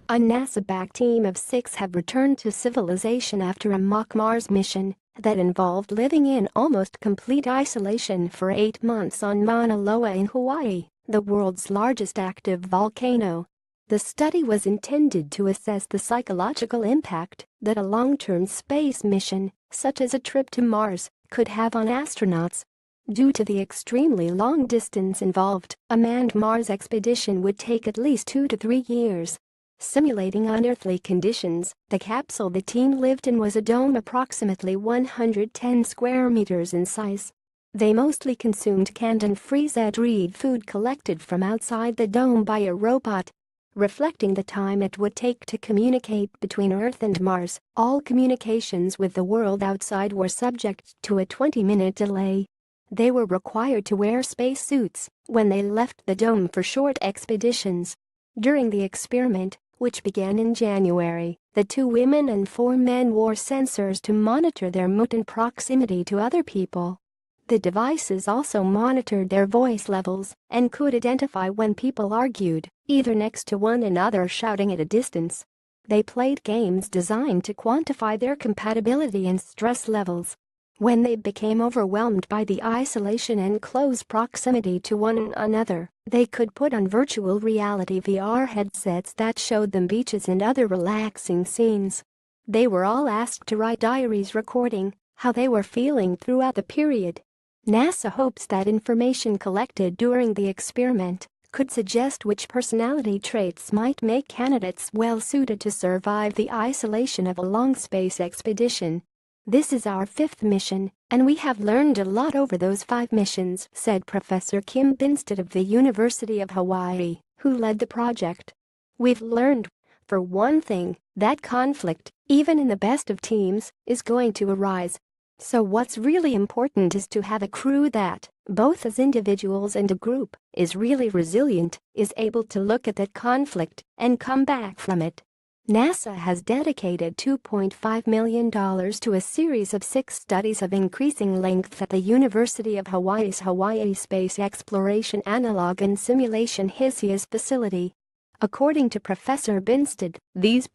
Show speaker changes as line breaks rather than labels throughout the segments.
A NASA-backed team of 6 have returned to civilization after a mock Mars mission that involved living in almost complete isolation for 8 months on Mauna Loa in Hawaii, the world's largest active volcano. The study was intended to assess the psychological impact that a long-term space mission, such as a trip to Mars, could have on astronauts. Due to the extremely long distance involved, a manned Mars expedition would take at least 2 to 3 years. Simulating unearthly conditions, the capsule the team lived in was a dome approximately 110 square meters in size. They mostly consumed canned and freeze-dried food collected from outside the dome by a robot. Reflecting the time it would take to communicate between Earth and Mars, all communications with the world outside were subject to a 20-minute delay. They were required to wear spacesuits when they left the dome for short expeditions. During the experiment, which began in January, the 2 women and 4 men wore sensors to monitor their mood and proximity to other people. The devices also monitored their voice levels and could identify when people argued, either next to one another or shouting at a distance. They played games designed to quantify their compatibility and stress levels. When they became overwhelmed by the isolation and close proximity to one another, they could put on virtual reality VR headsets that showed them beaches and other relaxing scenes. They were all asked to write diaries recording how they were feeling throughout the period. NASA hopes that information collected during the experiment could suggest which personality traits might make candidates well-suited to survive the isolation of a long space expedition. "This is our 5th mission, and we have learned a lot over those 5 missions," said Professor Kim Binstead of the University of Hawaii, who led the project. "We've learned, for one thing, that conflict, even in the best of teams, is going to arise. So what's really important is to have a crew that, both as individuals and a group, is really resilient, is able to look at that conflict and come back from it." NASA has dedicated $2.5 million to a series of 6 studies of increasing length at the University of Hawaii's Hawaii Space Exploration Analog and Simulation HISIAS facility. According to Professor Binstead, these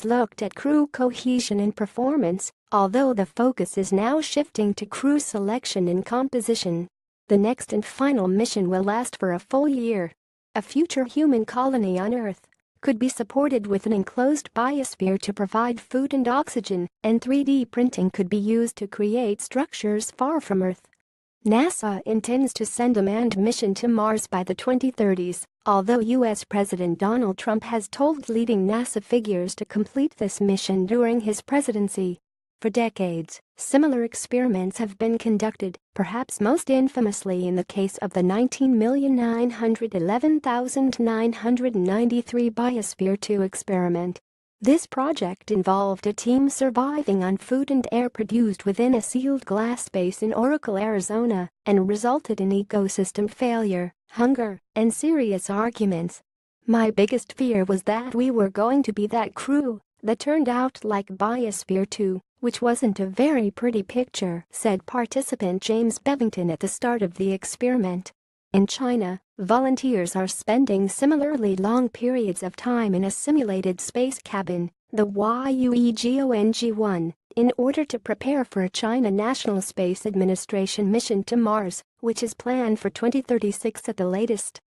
looked at crew cohesion and performance, although the focus is now shifting to crew selection and composition. The next and final mission will last for a full year. A future human colony on Earth could be supported with an enclosed biosphere to provide food and oxygen, and 3D printing could be used to create structures far from Earth. NASA intends to send a manned mission to Mars by the 2030s, although U.S. President Donald Trump has told leading NASA figures to complete this mission during his presidency. For decades, similar experiments have been conducted, perhaps most infamously in the case of the 19,911,993 Biosphere 2 experiment. This project involved a team surviving on food and air produced within a sealed glass space in Oracle, Arizona, and resulted in ecosystem failure, hunger, and serious arguments. "My biggest fear was that we were going to be that crew that turned out like Biosphere 2, which wasn't a very pretty picture," said participant James Bevington at the start of the experiment. In China, volunteers are spending similarly long periods of time in a simulated space cabin, the Yuegong-1, in order to prepare for a China National Space Administration mission to Mars, which is planned for 2036 at the latest.